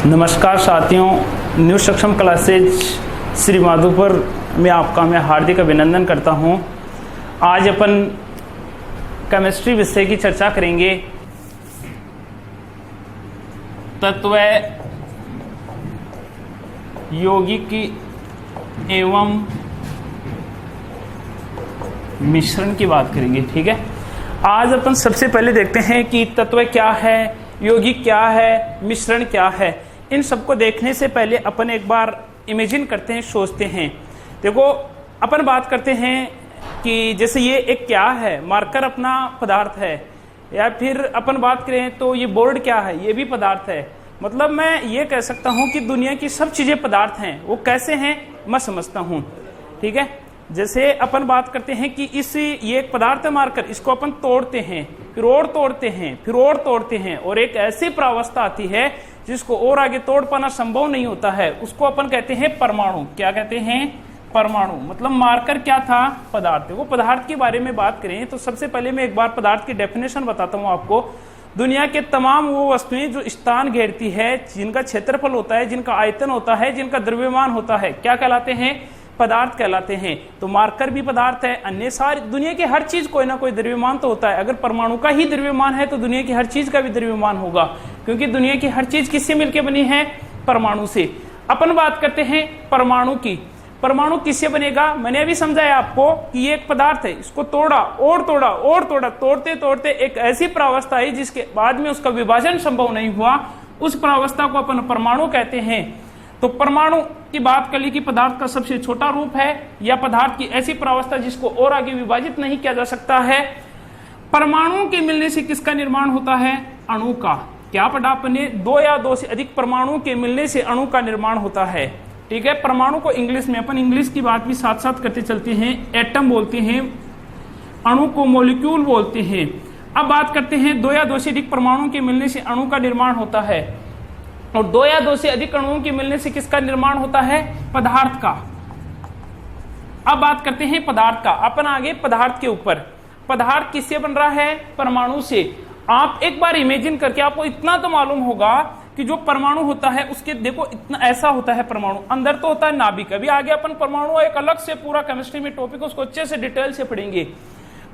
नमस्कार साथियों, न्यू सक्षम क्लासेज श्री माधोपुर में आपका मैं हार्दिक अभिनंदन करता हूं। आज अपन केमिस्ट्री विषय की चर्चा करेंगे। तत्व यौगिक एवं मिश्रण की बात करेंगे। ठीक है, आज अपन सबसे पहले देखते हैं कि तत्व क्या है, यौगिक क्या है, मिश्रण क्या है। इन सबको देखने से पहले अपन एक बार इमेजिन करते हैं, सोचते हैं। देखो, अपन बात करते हैं कि जैसे ये एक क्या है, मार्कर अपना पदार्थ है, या फिर अपन बात करें तो ये बोर्ड क्या है, ये भी पदार्थ है। मतलब मैं ये कह सकता हूं कि दुनिया की सब चीजें पदार्थ हैं। वो कैसे हैं मैं समझता हूं। ठीक है, जैसे अपन बात करते हैं कि ये एक पदार्थ है मार्कर, इसको अपन तोड़ते हैं, फिर और तोड़ते हैं, फिर और तोड़ते हैं, और एक ऐसी प्रावस्था आती है जिसको और आगे तोड़ पाना संभव नहीं होता है। उसको अपन कहते हैं परमाणु। क्या कहते हैं? परमाणु। मतलब मार्कर क्या था? पदार्थ। वो पदार्थ के बारे में बात करें तो सबसे पहले मैं एक बार पदार्थ की डेफिनेशन बताता हूं आपको। दुनिया के तमाम वो वस्तुएं जो स्थान घेरती है, जिनका क्षेत्रफल होता है, जिनका आयतन होता है, जिनका द्रव्यमान होता है, क्या कहलाते हैं? पदार्थ कहलाते हैं। तो मार्कर भी पदार्थ है। अन्य सारी दुनिया की हर चीज कोई ना कोई द्रव्यमान तो होता है। अगर परमाणु का ही द्रव्यमान है तो दुनिया की हर चीज का भी द्रव्यमान होगा, क्योंकि दुनिया की हर चीज किससे मिलकर बनी है? परमाणु से। अपन बात करते हैं परमाणु की। परमाणु किससे बनेगा? मैंने अभी समझाया आपको कि ये एक पदार्थ है, इसको तोड़ा और तोड़ा और तोड़ा, तोड़ते तोड़ते एक ऐसी प्रावस्था आई जिसके बाद में उसका विभाजन संभव नहीं हुआ। उस प्रावस्था को अपन परमाणु कहते हैं। तो परमाणु की बात कर ली कि पदार्थ का सबसे छोटा रूप है, या पदार्थ की ऐसी प्रावस्था जिसको और आगे विभाजित नहीं किया जा सकता है। परमाणुओं के मिलने से किसका निर्माण होता है? अणु का। क्या पढ़ा आपने? दो या दो से अधिक परमाणुओं के मिलने से अणु का निर्माण होता है। ठीक है, परमाणु को इंग्लिश में, अपन इंग्लिश की बात भी साथ साथ करते चलते हैं, एटम बोलते हैं, अणु को मॉलिक्यूल बोलते हैं। अब बात करते हैं दो या दो से अधिक परमाणुओं के मिलने से अणु का निर्माण होता है, और दो या दो से अधिक अणुओं के मिलने से किसका निर्माण होता है? पदार्थ का। अब बात करते हैं पदार्थ का। अपन आगे पदार्थ के ऊपर। पदार्थ किससे बन रहा है? परमाणु से। आप एक बार इमेजिन करके आपको इतना तो मालूम होगा कि जो परमाणु होता है उसके, देखो इतना ऐसा होता है परमाणु, अंदर तो होता है नाभिक। अभी आगे अपन परमाणु एक अलग से पूरा केमिस्ट्री में टॉपिक, उसको अच्छे से डिटेल से पढ़ेंगे।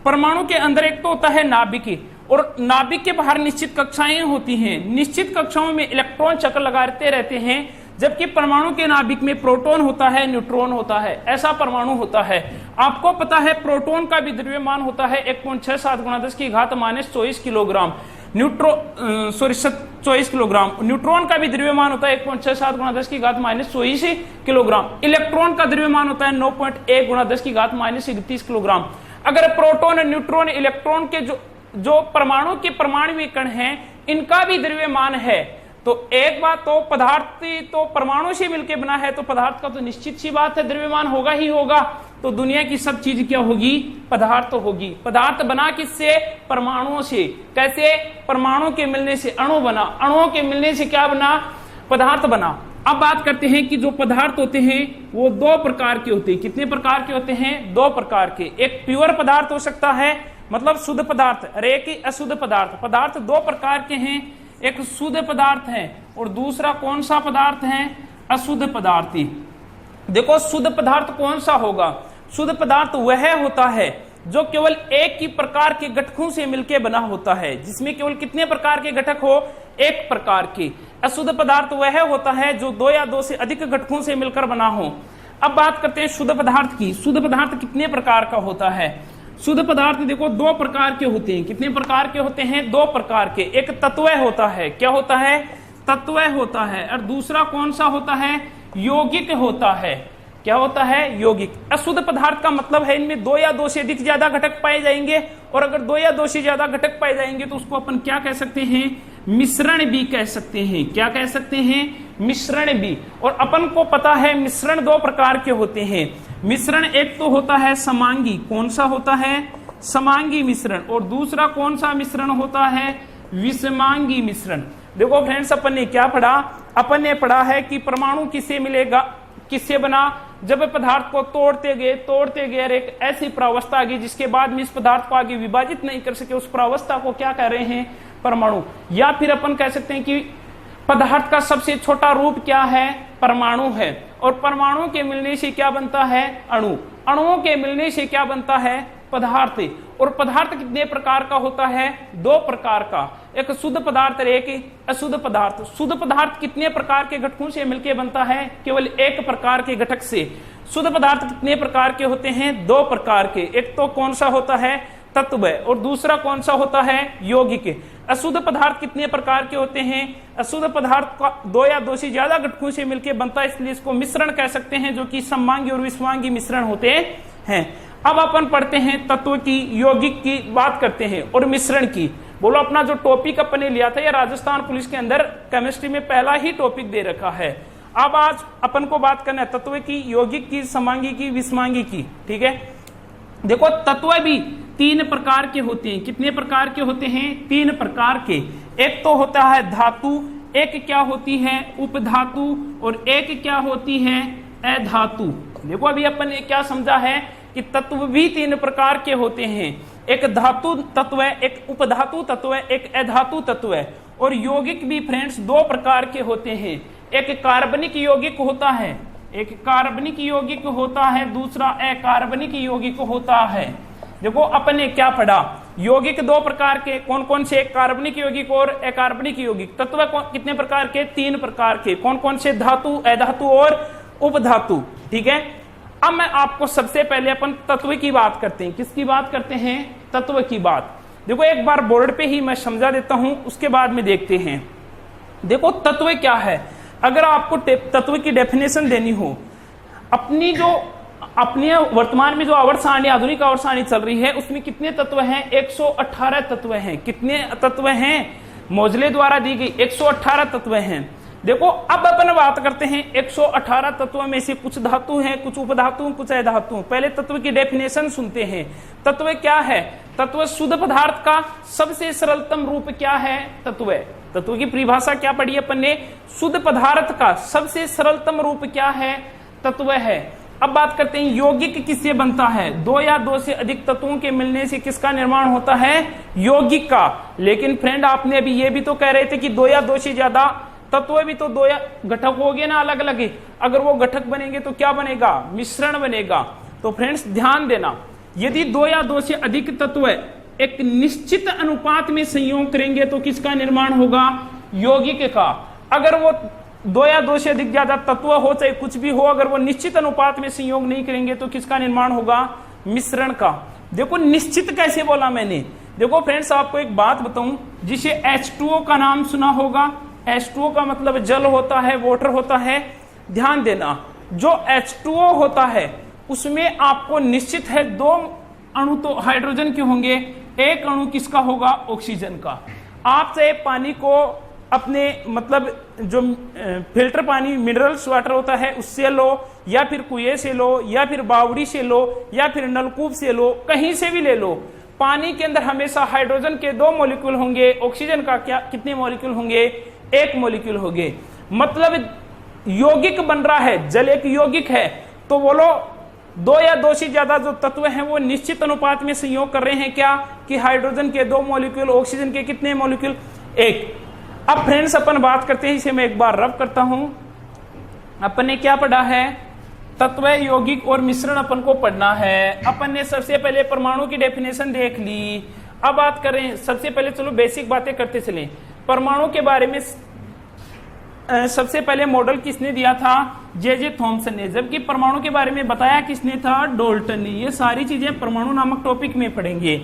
परमाणु के अंदर एक तो होता है नाभिक, और नाभिक के बाहर निश्चित कक्षाएं होती हैं। निश्चित कक्षाओं में इलेक्ट्रॉन चक्कर लगाते रहते हैं, जबकि परमाणु के नाभिक में प्रोटॉन होता है, न्यूट्रॉन होता है। ऐसा परमाणु होता है। आपको पता है प्रोटॉन का भी द्रव्यमान होता है 1.67 × 10⁻⁻24 किलोग्राम। 24 किलोग्राम। न्यूट्रॉन का भी द्रव्यमान होता है 1.67 × 10⁻24 किलोग्राम। इलेक्ट्रॉन का द्रव्यमान होता है 9.1 × 10⁻31 किलोग्राम। अगर प्रोटॉन, न्यूट्रॉन, इलेक्ट्रॉन के जो परमाणु के परमाणु कण हैं, इनका भी द्रव्यमान है, तो एक बात तो पदार्थ तो परमाणु से मिलकर बना है, तो पदार्थ का तो निश्चित सी बात है द्रव्यमान होगा ही होगा। तो दुनिया की सब चीज क्या होगी? पदार्थ तो होगी। पदार्थ बना किससे? परमाणुओं से। कैसे? परमाणु के मिलने से अणु बना, अणुओं के मिलने से क्या बना? पदार्थ बना। अब बात करते हैं कि जो पदार्थ होते हैं वो दो प्रकार के होते हैं। कितने प्रकार के होते हैं? दो प्रकार के। एक प्योर पदार्थ हो सकता है, मतलब शुद्ध पदार्थ, और एक अशुद्ध पदार्थ। पदार्थ दो प्रकार के हैं, एक शुद्ध पदार्थ है और दूसरा कौन सा पदार्थ है? अशुद्ध पदार्थ। देखो, शुद्ध पदार्थ कौन सा होगा? शुद्ध पदार्थ वह होता है जो केवल एक ही प्रकार के घटकों से मिलकर बना होता है, जिसमें केवल कितने प्रकार के घटक हो? एक प्रकार के। अशुद्ध पदार्थ वह होता है जो दो या दो से अधिक घटकों से मिलकर बना हो। अब बात करते हैं शुद्ध पदार्थ की। शुद्ध पदार्थ कितने प्रकार का होता है? शुद्ध पदार्थ देखो दो प्रकार के होते हैं। कितने प्रकार के होते हैं? दो प्रकार के। एक तत्व होता है। क्या होता है? तत्व होता है। और दूसरा कौन सा होता है? यौगिक होता है। क्या होता है? यौगिक। अशुद्ध पदार्थ का मतलब है इनमें दो या दो से अधिक ज्यादा घटक पाए जाएंगे, और अगर दो या दो से ज्यादा घटक पाए जाएंगे तो उसको अपन क्या कह सकते हैं? मिश्रण भी कह सकते हैं। क्या कह सकते हैं? मिश्रण भी। और अपन को पता है मिश्रण दो प्रकार के होते हैं। मिश्रण एक तो होता है समांगी। कौन सा होता है? समांगी मिश्रण। और दूसरा कौन सा मिश्रण होता है? विषमांगी मिश्रण। देखो फ्रेंड्स, अपन ने क्या पढ़ा? अपन ने पढ़ा है कि परमाणु किससे मिलेगा, किससे बना? जब पदार्थ को तोड़ते गए और एक ऐसी प्रावस्था आ गई जिसके बाद में इस पदार्थ को आगे विभाजित नहीं कर सके, उस प्रावस्था को क्या कह रहे हैं? परमाणु। या फिर अपन कह सकते हैं कि पदार्थ का सबसे छोटा रूप क्या है? परमाणु है। और परमाणु के मिलने से क्या बनता है? अणु। अणुओं के मिलने से क्या बनता है? पदार्थ। और पदार्थ कितने प्रकार का होता है? 2 प्रकार का, एक शुद्ध पदार्थ और एक अशुद्ध पदार्थ। शुद्ध पदार्थ कितने प्रकार के घटकों से मिलकर बनता है? केवल 1 प्रकार के घटक से। शुद्ध पदार्थ कितने प्रकार के होते हैं? 2 प्रकार के। एक तो कौन सा होता है? तत्व। और दूसरा कौन सा होता है? यौगिक। अशुद्ध पदार्थ कितने प्रकार के होते हैं? अशुद्ध पदार्थ का 2 या 2 से ज्यादा घटकों से मिलकर बनता है, इसलिए इसको मिश्रण कह सकते हैं, जो कि सममांगी और विषमांगी मिश्रण होते हैं। अब अपन पढ़ते हैं तत्व की, यौगिक की बात करते हैं और मिश्रण की। बोलो, अपना जो टॉपिक अपन ने लिया था, यह राजस्थान पुलिस के अंदर केमिस्ट्री में पहला ही टॉपिक दे रखा है। अब आज अपन को बात करना है तत्व की, यौगिक की, सममांगी की, विषमांगी की। ठीक है, देखो तत्व भी 3 प्रकार के होते हैं। कितने प्रकार के होते हैं? 3 प्रकार के। एक तो होता है धातु, एक क्या होती है? उपधातु, और एक क्या होती है? अधातु। देखो अभी अपन ने क्या समझा है कि तत्व भी 3 प्रकार के होते हैं। एक धातु तत्व है, एक उपधातु तत्व है, एक अधातु तत्व है। और यौगिक भी फ्रेंड्स 2 प्रकार के होते हैं। एक कार्बनिक यौगिक होता है, एक कार्बनिक यौगिक होता है, दूसरा अकार्बनिक यौगिक होता है। देखो अपन ने क्या पढ़ा? यौगिक 2 प्रकार के, कौन कौन से? कार्बनिक यौगिक और अकार्बनिक यौगिक। तत्व कितने प्रकार के? 3 प्रकार के। कौन कौन से? धातु, अधातु और उपधातु। ठीक है, अब मैं आपको सबसे पहले अपन तत्व की बात करते हैं। किसकी बात करते हैं? तत्व की बात। देखो एक बार बोर्ड पे ही मैं समझा देता हूं, उसके बाद में देखते हैं। देखो तत्व क्या है, अगर आपको तत्व की डेफिनेशन देनी हो, अपनी वर्तमान में जो आवर्त सारणी, आधुनिक आवर्त सारणी चल रही है, उसमें कितने तत्व हैं? 118 तत्व हैं। कितने तत्व हैं? मोजले द्वारा दी गई 118 तत्व हैं। देखो अब अपन बात करते हैं 118 तत्वों में से कुछ धातु हैं, कुछ उपधातु, कुछ अधातु। पहले तत्व की डेफिनेशन सुनते हैं। तत्व क्या है? तत्व शुद्ध पदार्थ का सबसे सरलतम रूप क्या है? तत्व। तत्व की परिभाषा क्या पढ़ी अपन ने? शुद्ध पदार्थ का सबसे सरलतम रूप क्या है? तत्व है। अब बात करते हैं यौगिक किससे बनता है? 2 या 2 से अधिक तत्वों के मिलने से किसका निर्माण होता है? यौगिक का। लेकिन फ्रेंड आपने अभी ये भी तो कह रहे थे कि 2 या 2 से ज्यादा तत्व भी तो 2 या घटक हो गए ना, अलग अलग। अगर वो घटक बनेंगे तो क्या बनेगा? मिश्रण बनेगा। तो फ्रेंड्स ध्यान देना, यदि 2 या 2 से अधिक तत्व एक निश्चित अनुपात में संयोग करेंगे तो किसका निर्माण होगा? यौगिक का। अगर वो 2 या 2 से अधिक ज्यादा तत्व हो, चाहे कुछ भी हो, अगर वो निश्चित अनुपात में संयोग नहीं करेंगे तो किसका निर्माण होगा? मिश्रण का। देखो निश्चित कैसे बोला मैंने? देखो फ्रेंड्स आपको एक बात बताऊं, जिसे H2O का नाम सुना होगा। H2O का मतलब जल होता है, वाटर होता है। ध्यान देना, जो H2O होता है उसमें आपको निश्चित है 2 अणु तो हाइड्रोजन के होंगे, एक अणु किसका होगा? ऑक्सीजन का। आप चाहे पानी को अपने मतलब जो फिल्टर पानी मिनरल्स वाटर होता है उससे लो, या फिर कुएं से लो, या फिर बावड़ी से लो, या फिर नलकूप से लो, कहीं से भी ले लो, पानी के अंदर हमेशा हाइड्रोजन के 2 मॉलिक्यूल होंगे, ऑक्सीजन का क्या कितने मॉलिक्यूल होंगे? 1 मॉलिक्यूल होंगे। मतलब यौगिक बन रहा है, जल एक यौगिक है। तो बोलो 2 या 2 से ज्यादा जो तत्व हैं वो निश्चित अनुपात में संयोग कर रहे हैं क्या? कि हाइड्रोजन के 2 मॉलिक्यूल, ऑक्सीजन के कितने मॉलिक्यूल? 1। अब फ्रेंड्स अपन बात करते हैं, इसे मैं एक बार रब करता हूं। अपन ने क्या पढ़ा है? तत्व, यौगिक और मिश्रण अपन को पढ़ना है। अपन ने सबसे पहले परमाणु की डेफिनेशन देख ली। अब बात करें, सबसे पहले चलो बेसिक बातें करते चलें। परमाणु के बारे में सबसे पहले मॉडल किसने दिया था? जे थॉमसन ने। जबकि परमाणु के बारे में बताया किसने था? डाल्टन ने। ये सारी चीजें परमाणु नामक टॉपिक में पढ़ेंगे।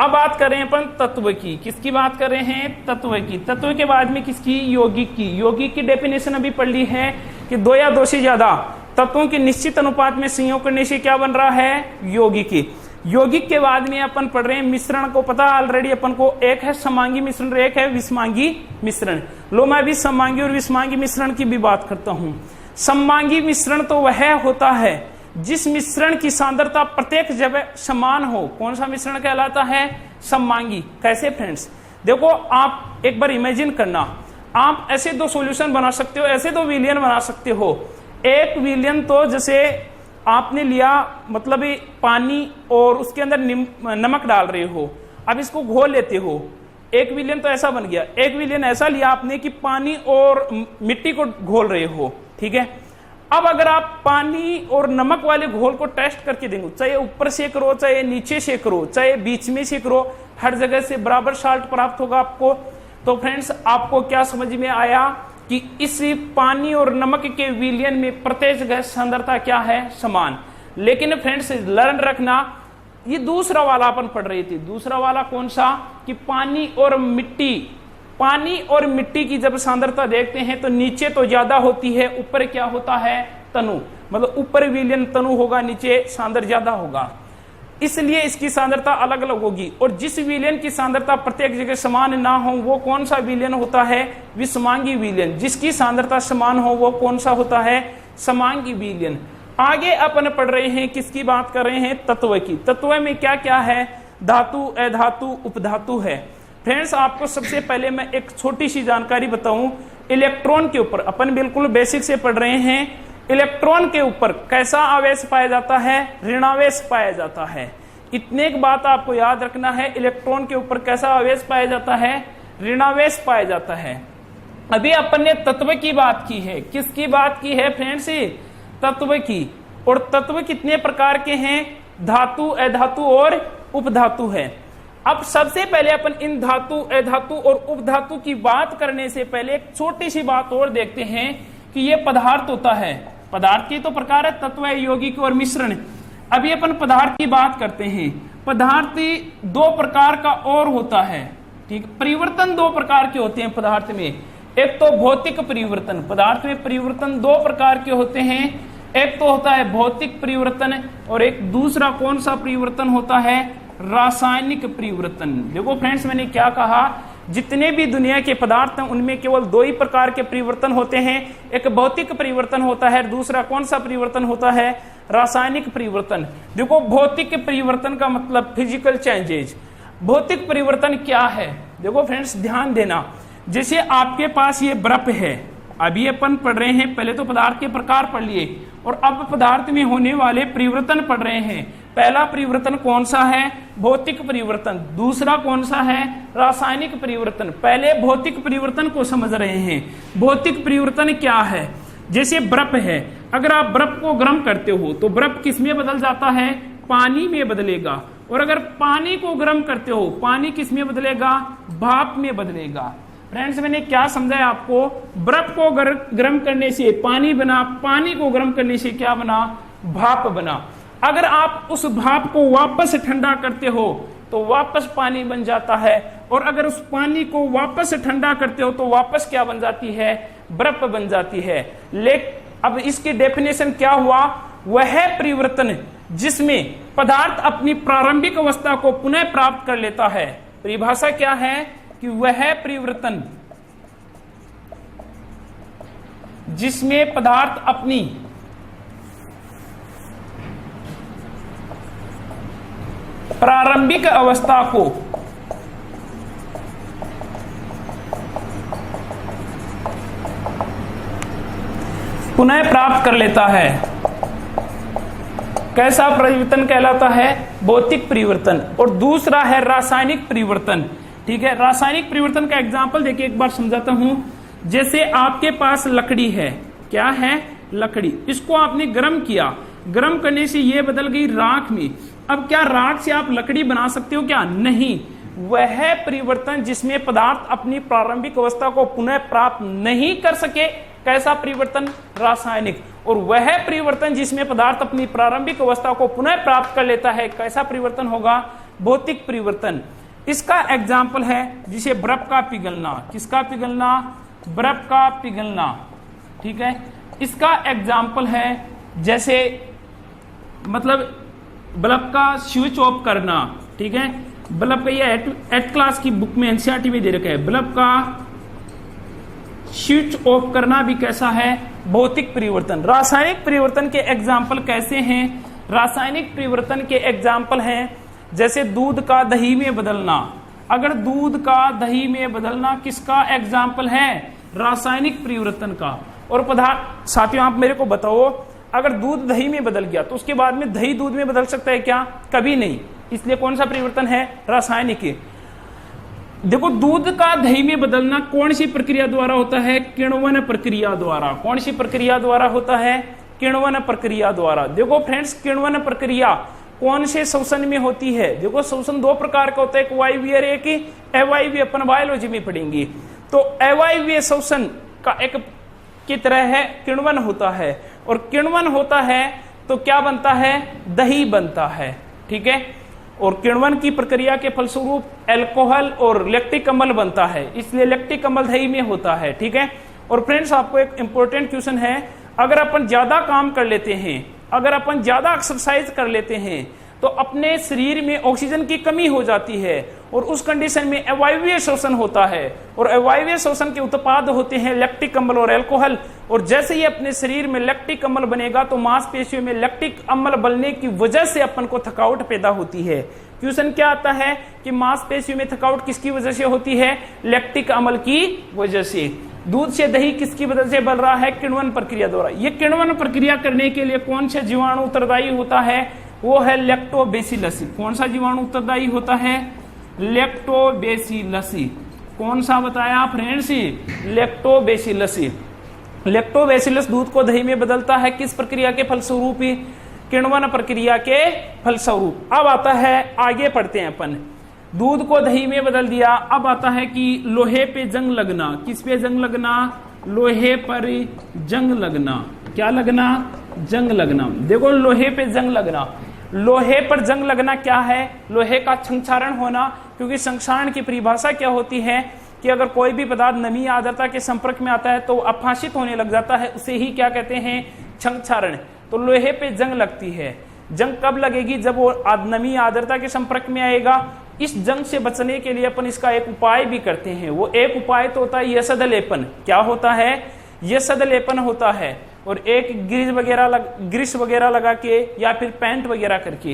अब बात कर रहे हैं अपन तत्व की। किसकी बात कर रहे हैं? तत्व की। तत्व के बाद में किसकी? यौगिक की। यौगिक की डेफिनेशन अभी पढ़ ली है कि 2 या 2 से ज्यादा तत्वों के निश्चित अनुपात में संयोग करने से क्या बन रहा है? यौगिक। यौगिक के बाद में अपन पढ़ रहे हैं मिश्रण को। पता ऑलरेडी अपन को, एक है सममांगी मिश्रण, एक है विषमांगी मिश्रण। लो मैं भी सममांगी और विषमांगी मिश्रण की भी बात करता हूं। सममांगी मिश्रण तो वह होता है जिस मिश्रण की सांद्रता प्रत्येक जगह समान हो। कौन सा मिश्रण कहलाता है? सममांगी। कैसे फ्रेंड्स? देखो आप एक बार इमेजिन करना, आप ऐसे 2 सॉल्यूशन बना सकते हो, ऐसे 2 विलयन बना सकते हो। एक विलयन तो जैसे आपने लिया, मतलब पानी और उसके अंदर नमक डाल रहे हो, अब इसको घोल लेते हो। एक विलयन तो ऐसा बन गया, एक विलयन ऐसा लिया आपने कि पानी और मिट्टी को घोल रहे हो, ठीक है। अब अगर आप पानी और नमक वाले घोल को टेस्ट करके देंगे, चाहे ऊपर से करो, चाहे नीचे से करो, चाहे बीच में से करो, हर जगह से बराबर साल्ट प्राप्त होगा आपको। तो फ्रेंड्स आपको क्या समझ में आया कि इस पानी और नमक के विलयन में प्रत्येक गैस सांद्रता क्या है, समान। लेकिन फ्रेंड्स लर्न रखना, ये दूसरा वाला अपन पढ़ रही थी, दूसरा वाला कौन सा, कि पानी और मिट्टी की जब सांद्रता देखते हैं तो नीचे तो ज्यादा होती है, ऊपर क्या होता है, तनु, मतलब ऊपर विलयन तनु होगा, नीचे सांद्र ज्यादा होगा, इसलिए इसकी सांद्रता अलग अलग होगी। और जिस विलयन की सांद्रता प्रत्येक जगह समान ना हो वो कौन सा विलयन होता है, विषमांगी विलयन। जिसकी सांद्रता समान हो वो कौन सा होता है, समांगी विलयन। आगे अपन पढ़ रहे हैं, किसकी बात कर रहे हैं, तत्व की। तत्व में क्या क्या है, धातु, अधातु, उपधातु है। फ्रेंड्स आपको सबसे पहले मैं एक छोटी सी जानकारी बताऊं, इलेक्ट्रॉन के ऊपर अपन बिल्कुल बेसिक से पढ़ रहे हैं। इलेक्ट्रॉन के ऊपर कैसा आवेश पाया जाता है, ऋणावेश पाया जाता है। इतने एक बात आपको याद रखना है, इलेक्ट्रॉन के ऊपर कैसा आवेश पाया जाता है, ऋणावेश पाया जाता है। अभी अपन ने तत्व की बात की है, किसकी बात की है फ्रेंड्स, तत्व की। और तत्व कितने प्रकार के हैं, धातु, अधातु और उपधातु है। अब सबसे पहले अपन इन धातु, अधातु और उपधातु की बात करने से पहले एक छोटी सी बात और देखते हैं कि ये पदार्थ होता है। पदार्थ की तो प्रकार है, तत्व है, यौगिक और मिश्रण। अभी अपन पदार्थ की बात करते हैं। पदार्थ दो प्रकार का और होता है, ठीक। परिवर्तन दो प्रकार के होते हैं पदार्थ में। एक तो भौतिक परिवर्तन, पदार्थ में परिवर्तन दो प्रकार के होते हैं। एक तो होता है भौतिक परिवर्तन और एक दूसरा कौन सा परिवर्तन होता है, रासायनिक परिवर्तन। देखो फ्रेंड्स मैंने क्या कहा, जितने भी दुनिया के पदार्थ हैं उनमें केवल दो ही प्रकार के परिवर्तन होते हैं, एक भौतिक परिवर्तन होता है, दूसरा कौन सा परिवर्तन होता है, रासायनिक परिवर्तन। देखो भौतिक परिवर्तन का मतलब फिजिकल चेंजेज। भौतिक परिवर्तन क्या है, देखो फ्रेंड्स ध्यान देना, जैसे आपके पास ये बर्फ है, अभी अपन पढ़ रहे हैं, पहले तो पदार्थ के प्रकार पढ़ लिए और अब पदार्थ में होने वाले परिवर्तन पढ़ रहे हैं। पहला परिवर्तन कौन सा है, भौतिक परिवर्तन। दूसरा कौन सा है, रासायनिक परिवर्तन। पहले भौतिक परिवर्तन को समझ रहे हैं। भौतिक परिवर्तन क्या है, जैसे बर्फ है, अगर आप बर्फ को गर्म करते हो तो बर्फ किस में बदल जाता है, पानी में बदलेगा। और अगर पानी को गर्म करते हो, पानी किस में बदलेगा, भाप में बदलेगा। फ्रेंड्स मैंने क्या समझाया आपको, बर्फ को गर्म करने से पानी बना, पानी को गर्म करने से क्या बना, भाप बना। अगर आप उस भाप को वापस ठंडा करते हो तो वापस पानी बन जाता है, और अगर उस पानी को वापस ठंडा करते हो तो वापस क्या बन जाती है, बर्फ बन जाती है। लेकिन अब इसकी डेफिनेशन क्या हुआ, वह परिवर्तन जिसमें पदार्थ अपनी प्रारंभिक अवस्था को पुनः प्राप्त कर लेता है। परिभाषा क्या है कि वह परिवर्तन जिसमें पदार्थ अपनी प्रारंभिक अवस्था को पुनः प्राप्त कर लेता है, कैसा परिवर्तन कहलाता है, भौतिक परिवर्तन। और दूसरा है रासायनिक परिवर्तन, ठीक है। रासायनिक परिवर्तन का एग्जांपल देखिए, एक बार समझाता हूं। जैसे आपके पास लकड़ी है, क्या है, लकड़ी, इसको आपने गर्म किया, गर्म करने से ये बदल गई राख में। अब क्या राख से आप लकड़ी बना सकते हो क्या, नहीं। वह परिवर्तन जिसमें पदार्थ अपनी प्रारंभिक अवस्था को पुनः प्राप्त नहीं कर सके, कैसा परिवर्तन, रासायनिक। और वह परिवर्तन जिसमें पदार्थ अपनी प्रारंभिक अवस्था को पुनः प्राप्त कर लेता है, कैसा परिवर्तन होगा, भौतिक परिवर्तन। इसका एग्जाम्पल है जिसे बर्फ का पिघलना, किसका पिघलना, बर्फ का पिघलना, ठीक है। इसका एग्जाम्पल है जैसे मतलब बल्ब का स्विच ऑफ करना, ठीक है। बल्ब का ये 8th क्लास की बुक में एनसीईआरटी में दे रखा है, बल्ब का स्विच ऑफ करना भी कैसा है, भौतिक परिवर्तन। रासायनिक परिवर्तन के एग्जाम्पल कैसे हैं, रासायनिक परिवर्तन के एग्जाम्पल हैं जैसे दूध का दही में बदलना। अगर दूध का दही में बदलना किसका एग्जाम्पल है, रासायनिक परिवर्तन का। और पदार्थ साथियों आप मेरे को बताओ, अगर दूध दही में बदल गया तो उसके बाद में दही दूध में बदल सकता है क्या, कभी नहीं। इसलिए कौन सा परिवर्तन है, रासायनिक। देखो दूध का दही में बदलना कौन सी प्रक्रिया द्वारा होता है? किण्वन प्रक्रिया द्वारा। कौन सी प्रक्रिया द्वारा होता है? किण्वन प्रक्रिया द्वारा। देखो फ्रेंड्स, किण्वन प्रक्रिया कौन से शोषण में होती है? देखो शोषण दो प्रकार का होता है, एक वायवीय और एक अवायवीय, अपन बायोलॉजी में पढ़ेंगे। तो अवायवीय शोषण का एक की तरह है किण्वन होता है, और किण्वन होता है तो क्या बनता है? दही बनता है, ठीक है। और किण्वन की प्रक्रिया के फलस्वरूप अल्कोहल और लैक्टिक अम्ल बनता है, इसलिए लैक्टिक अम्ल दही में होता है, ठीक है। और फ्रेंड्स आपको एक इंपॉर्टेंट क्वेश्चन है, अगर अपन ज्यादा काम कर लेते हैं, अगर अपन ज्यादा एक्सरसाइज कर लेते हैं तो अपने शरीर में ऑक्सीजन की कमी हो जाती है, और उस कंडीशन में अवायवीय शोषण होता है, और अवायवीय शोषण के उत्पाद होते हैं लैक्टिक अम्ल और अल्कोहल। और जैसे ही अपने शरीर में लैक्टिक अम्ल बनेगा तो मांसपेशियों में लैक्टिक अम्ल बनने की वजह से अपन को थकावट पैदा होती है। क्वेश्चन क्या आता है कि मांसपेशियों में थकावट किसकी वजह से होती है? लैक्टिक अम्ल की वजह से। दूध से दही किसकी वजह से बन रहा है? किण्वन प्रक्रिया द्वारा। ये किण्वन प्रक्रिया करने के लिए कौन सा जीवाणु उत्तरदायी होता है? वो है लैक्टोबैसिलस। कौन सा जीवाणु उत्तरदायी होता है? लैक्टोबैसिलस। कौन सा बताया फ्रेंड्स? लैक्टोबैसिलस। लैक्टोबैसिलस दूध को दही में बदलता है, किस प्रक्रिया के फलस्वरूप? किण्वन प्रक्रिया के फलस्वरूप। अब आता है, आगे पढ़ते हैं अपन, दूध को दही में बदल दिया। अब आता है कि लोहे पे जंग लगना। किस पे जंग लगना? लोहे पर जंग लगना। क्या लगना? जंग लगना। देखो लोहे पे जंग लगना, लोहे पर जंग लगना क्या है? लोहे का क्षंक्षारण होना, क्योंकि क्षंक्षारण की परिभाषा क्या होती है कि अगर कोई भी पदार्थ नमी आर्द्रता के संपर्क में आता है तो अपहासित होने लग जाता है, उसे ही क्या कहते हैं? क्षंक्षारण। तो लोहे पे जंग लगती है। जंग कब लगेगी? जब वो नमी आर्द्रता के संपर्क में आएगा। इस जंग से बचने के लिए अपन इसका एक उपाय भी करते हैं। वो एक उपाय तो होता है यशद लेपन। क्या होता है? यशद लेपन होता है। और एक ग्रीस वगैरह लगा के या फिर पेंट वगैरह करके।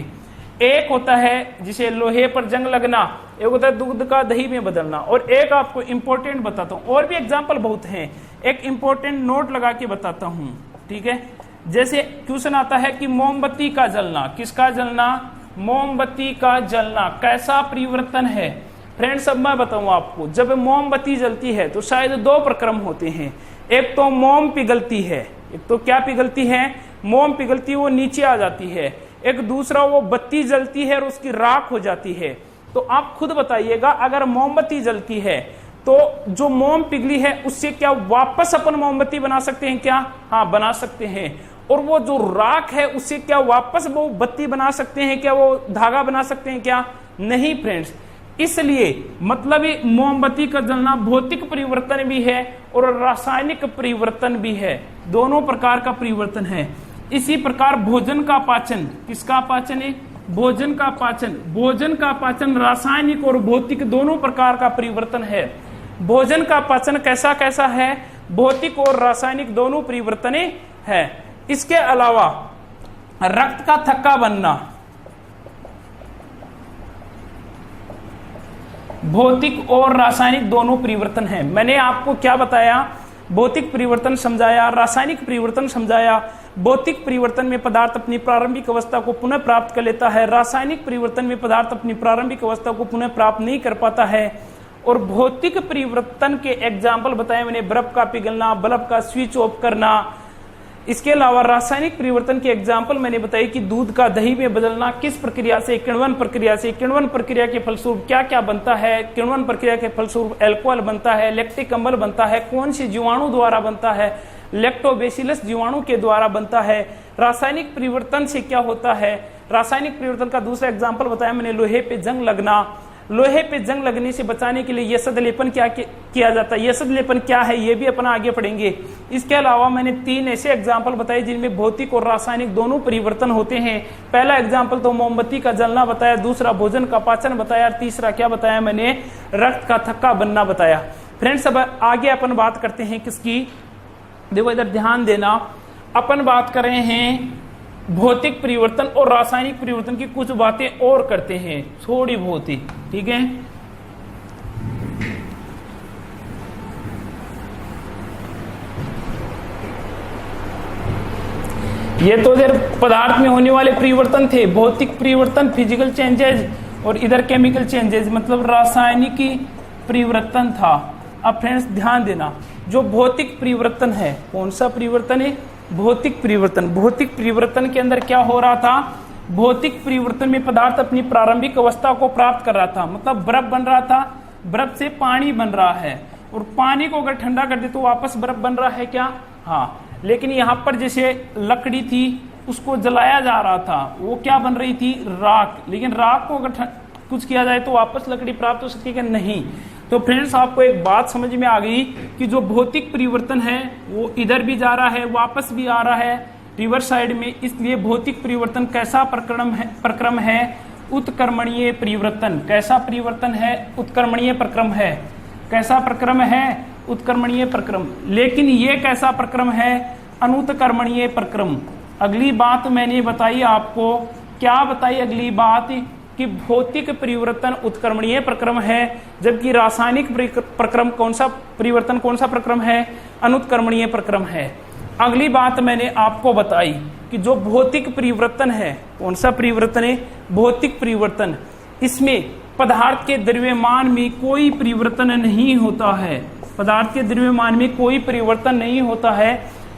एक होता है जिसे लोहे पर जंग लगना, एक होता है दूध का दही में बदलना। और एक आपको इंपॉर्टेंट बताता हूं, और भी एग्जाम्पल बहुत हैं, एक इंपॉर्टेंट नोट लगा के बताता हूं, ठीक है। जैसे क्वेश्चन आता है कि मोमबत्ती का जलना। किसका जलना? मोमबत्ती का जलना कैसा परिवर्तन है? फ्रेंड्स अब मैं बताऊं आपको, जब मोमबत्ती जलती है तो शायद दो प्रक्रम होते हैं। एक तो मोम पिघलती है, एक तो क्या पिघलती है? मोम पिघलती है, वो नीचे आ जाती है। एक दूसरा वो बत्ती जलती है और उसकी राख हो जाती है। तो आप खुद बताइएगा, अगर मोमबत्ती जलती है तो जो मोम पिघली है उससे क्या वापस अपन मोमबत्ती बना सकते हैं क्या? हाँ बना सकते हैं। और वो जो राख है उससे क्या वापस वो बत्ती बना सकते हैं क्या? वो धागा बना सकते हैं क्या? नहीं फ्रेंड्स। इसलिए मतलब मोमबत्ती का जलना भौतिक परिवर्तन भी है और रासायनिक परिवर्तन भी है, दोनों प्रकार का परिवर्तन है। इसी प्रकार भोजन का पाचन, किसका पाचन है? भोजन का पाचन। भोजन का पाचन रासायनिक और भौतिक दोनों प्रकार का परिवर्तन है। भोजन का पाचन कैसा कैसा है? भौतिक और रासायनिक दोनों परिवर्तन है। इसके अलावा रक्त का थक्का बनना, भौतिक और रासायनिक दोनों परिवर्तन है। मैंने आपको क्या बताया? भौतिक परिवर्तन समझाया, रासायनिक परिवर्तन समझाया। भौतिक परिवर्तन में पदार्थ अपनी प्रारंभिक अवस्था को पुनः प्राप्त कर लेता है, रासायनिक परिवर्तन में पदार्थ अपनी प्रारंभिक अवस्था को पुनः प्राप्त नहीं कर पाता है। और भौतिक परिवर्तन के एग्जाम्पल बताए मैंने, बर्फ का पिघलना, बल्ब का स्विच ऑफ करना। इसके अलावा रासायनिक परिवर्तन के एग्जाम्पल मैंने बताई कि दूध का दही में बदलना, किस प्रक्रिया से? किण्वन प्रक्रिया से। किण्वन प्रक्रिया के फलस्वरूप क्या क्या बनता है? किण्वन प्रक्रिया के फलस्वरूप अल्कोहल बनता है, लैक्टिक अम्ल बनता है। कौन सी जीवाणु द्वारा बनता है? लैक्टोबैसिलस जीवाणु के द्वारा बनता है। रासायनिक परिवर्तन से क्या होता है? रासायनिक परिवर्तन का दूसरा एग्जाम्पल बताया मैंने, लोहे पे जंग लगना। लोहे पे जंग लगने से बचाने के लिए यशद लेपन क्या किया जाता है? यशद लेपन क्या है ये भी अपना आगे पढ़ेंगे। इसके अलावा मैंने 3 ऐसे एग्जाम्पल बताए जिनमें भौतिक और रासायनिक दोनों परिवर्तन होते हैं। पहला एग्जाम्पल तो मोमबत्ती का जलना बताया, दूसरा भोजन का पाचन बताया, तीसरा क्या बताया मैंने? रक्त का थक्का बनना बताया। फ्रेंड्स अब आगे अपन बात करते हैं किसकी? देखो इधर ध्यान देना, अपन बात कर रहे हैं भौतिक परिवर्तन और रासायनिक परिवर्तन की कुछ बातें और करते हैं, थोड़ी बहुत ही, ठीक है। ये तो इधर पदार्थ में होने वाले परिवर्तन थे, भौतिक परिवर्तन, फिजिकल चेंजेस, और इधर केमिकल चेंजेस मतलब रासायनिक परिवर्तन था। अब फ्रेंड्स ध्यान देना, जो भौतिक परिवर्तन है, कौन सा परिवर्तन है? भौतिक परिवर्तन। भौतिक परिवर्तन के अंदर क्या हो रहा था? भौतिक परिवर्तन में पदार्थ अपनी प्रारंभिक अवस्था को प्राप्त कर रहा था, मतलब बर्फ बन रहा था, बर्फ से पानी बन रहा है, और पानी को अगर ठंडा कर दे तो वापस बर्फ बन रहा है क्या? हाँ। लेकिन यहाँ पर जैसे लकड़ी थी, उसको जलाया जा रहा था, वो क्या बन रही थी? राख। लेकिन राख को अगर कुछ किया जाए तो वापस लकड़ी प्राप्त हो सकती है? नहीं। तो फ्रेंड्स आपको एक बात समझ में आ गई कि जो भौतिक परिवर्तन है वो इधर भी जा रहा है, वापस भी आ रहा है रिवर्स साइड में। इसलिए भौतिक परिवर्तन कैसा प्रक्रम है? उत्क्रमणीय परिवर्तन। कैसा परिवर्तन है? उत्क्रमणीय प्रक्रम है। कैसा प्रक्रम है? उत्क्रमणीय प्रक्रम। लेकिन ये कैसा प्रक्रम है? अनुत्क्रमणीय प्रक्रम। अगली बात मैंने बताई आपको, क्या बताई अगली बात? कि भौतिक परिवर्तन उत्क्रमणीय प्रक्रम है, जबकि रासायनिक प्रक्रम कौन सा परिवर्तन, कौन सा प्रक्रम है? अनुत्क्रमणीय प्रक्रम है। अगली बात मैंने आपको बताई कि जो भौतिक परिवर्तन है, कौन सा परिवर्तन है? भौतिक परिवर्तन। इसमें पदार्थ के द्रव्यमान में कोई परिवर्तन नहीं होता है। पदार्थ के द्रव्यमान में कोई परिवर्तन नहीं होता है,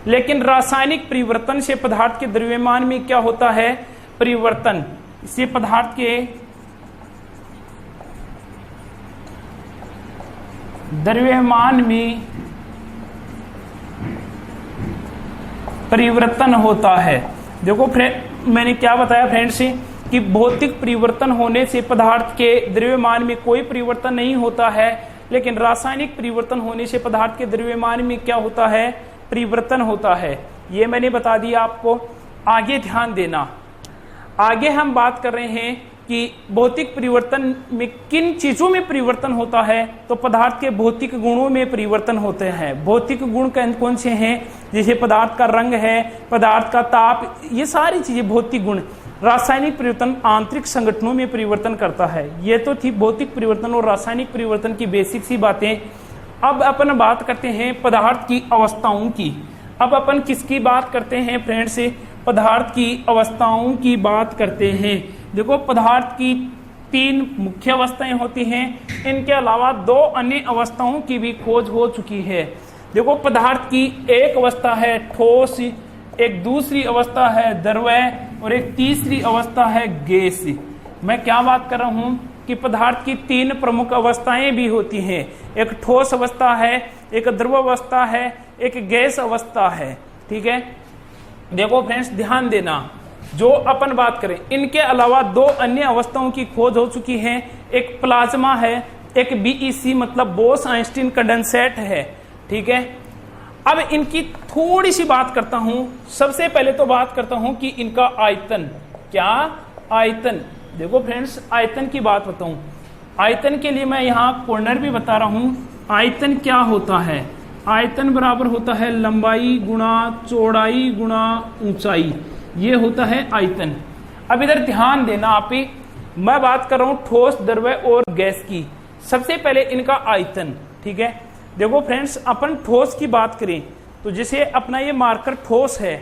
लेकिन रासायनिक परिवर्तन से पदार्थ के द्रव्यमान में क्या होता है? परिवर्तन। इससे पदार्थ के द्रव्यमान में परिवर्तन होता है। देखो मैंने क्या बताया फ्रेंड्स कि भौतिक परिवर्तन होने से पदार्थ के द्रव्यमान में कोई परिवर्तन नहीं होता है, लेकिन रासायनिक परिवर्तन होने से पदार्थ के द्रव्यमान में क्या होता है? परिवर्तन होता है। ये मैंने बता दिया आपको। आगे ध्यान देना, आगे हम बात कर रहे हैं कि भौतिक परिवर्तन में किन चीजों में परिवर्तन होता है। तो पदार्थ के भौतिक गुणों में परिवर्तन होते हैं। भौतिक गुण कौन से हैं? जैसे पदार्थ का रंग है, पदार्थ का ताप, ये सारी चीजें भौतिक गुण। रासायनिक परिवर्तन आंतरिक संगठनों में परिवर्तन करता है। ये तो थी भौतिक परिवर्तन और रासायनिक परिवर्तन की बेसिक सी बातें। अब अपन बात करते हैं पदार्थ की अवस्थाओं की। अब अपन किसकी बात करते हैं फ्रेंड्स? पदार्थ की अवस्थाओं की बात करते हैं। देखो पदार्थ की 3 मुख्य अवस्थाएं होती हैं, इनके अलावा 2 अन्य अवस्थाओं की भी खोज हो चुकी है। देखो पदार्थ की एक अवस्था है ठोस, एक दूसरी अवस्था है द्रव्य, और एक तीसरी अवस्था है गैस। मैं क्या बात कर रहा हूं कि पदार्थ की 3 प्रमुख अवस्थाएं भी होती हैं। एक ठोस अवस्था है, एक द्रव अवस्था है, एक गैस अवस्था है। ठीक है, देखो फ्रेंड्स ध्यान देना, जो अपन बात करें इनके अलावा 2 अन्य अवस्थाओं की खोज हो चुकी है। एक प्लाज्मा है, एक बीईसी मतलब बोस आइंस्टीन कंडेंसेट है। ठीक है, अब इनकी थोड़ी सी बात करता हूं। सबसे पहले तो बात करता हूं कि इनका आयतन। क्या आयतन? देखो फ्रेंड्स आयतन की बात बताऊं। आयतन के लिए मैं यहाँ कॉर्नर भी बता रहा हूं। आयतन क्या होता है? आयतन बराबर होता है लंबाई गुणा चौड़ाई गुणा ऊंचाई। ये होता है आयतन। अब इधर ध्यान देना आप ही, मैं बात कर रहा हूं ठोस द्रव्य और गैस की। सबसे पहले इनका आयतन। ठीक है, देखो फ्रेंड्स अपन ठोस की बात करें तो जैसे अपना ये मार्कर ठोस है,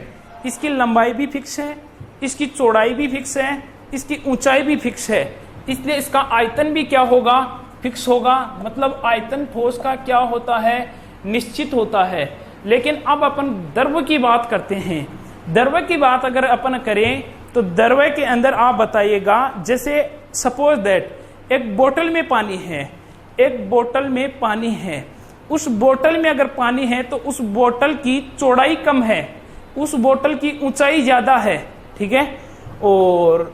इसकी लंबाई भी फिक्स है, इसकी चौड़ाई भी फिक्स है, इसकी ऊंचाई भी फिक्स है, इसलिए इसका आयतन भी क्या होगा? फिक्स होगा। मतलब आयतन ठोस का क्या होता है? निश्चित होता है। लेकिन अब अपन द्रव्य की बात करते हैं। द्रव्य की बात अगर अपन करें तो द्रव्य के अंदर आप बताइएगा, जैसे सपोज दैट एक बोतल में पानी है, एक बोतल में पानी है, उस बोतल में अगर पानी है तो उस बोतल की चौड़ाई कम है, उस बोतल की ऊंचाई ज्यादा है। ठीक है, और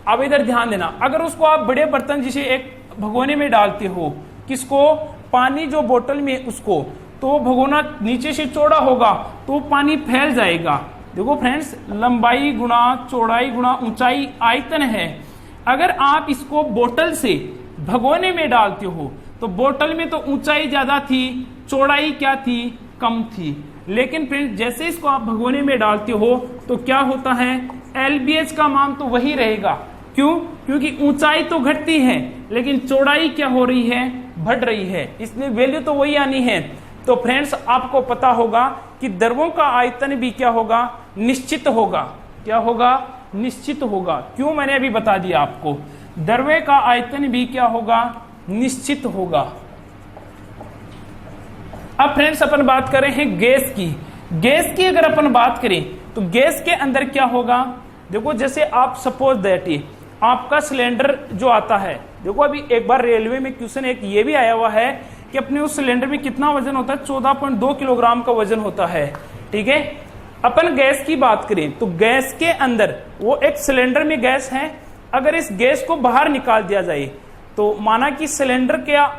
अब इधर ध्यान देना, अगर उसको आप बड़े बर्तन जिसे एक भगोने में डालते हो, किसको? पानी जो बोतल में उसको, तो भगोना नीचे से चौड़ा होगा तो पानी फैल जाएगा। देखो फ्रेंड्स लंबाई गुणा चौड़ाई गुणा ऊंचाई आयतन है। अगर आप इसको बोतल से भगोने में डालते हो तो बोतल में तो ऊंचाई ज्यादा थी, चौड़ाई क्या थी? कम थी। लेकिन फ्रेंड्स जैसे इसको आप भगोने में डालते हो तो क्या होता है? एलबीएच का मान तो वही रहेगा। क्यों? क्योंकि ऊंचाई तो घटती है लेकिन चौड़ाई क्या हो रही है? बढ़ रही है, इसलिए वैल्यू तो वही आनी है। तो फ्रेंड्स आपको पता होगा कि द्रव्यों का आयतन भी क्या होगा? निश्चित होगा। क्या होगा? निश्चित होगा। क्यों? मैंने अभी बता दिया आपको, द्रव्य का आयतन भी क्या होगा? निश्चित होगा। अब फ्रेंड्स अपन बात कर रहे हैं गैस की। गैस की अगर अपन बात करें तो गैस के अंदर क्या होगा, देखो जैसे आप सपोज दैट आपका सिलेंडर जो आता है, देखो अभी एक बार रेलवे में क्वेश्चन एक ये भी आया हुआ है कि अपने उस सिलेंडर में कितना वजन होता है, 14.2 किलोग्राम का वजन होता है। ठीक है, अपन गैस की बात करें तो गैस के अंदर वो एक सिलेंडर में गैस है, अगर इस गैस को बाहर निकाल दिया जाए तो माना कि सिलेंडर का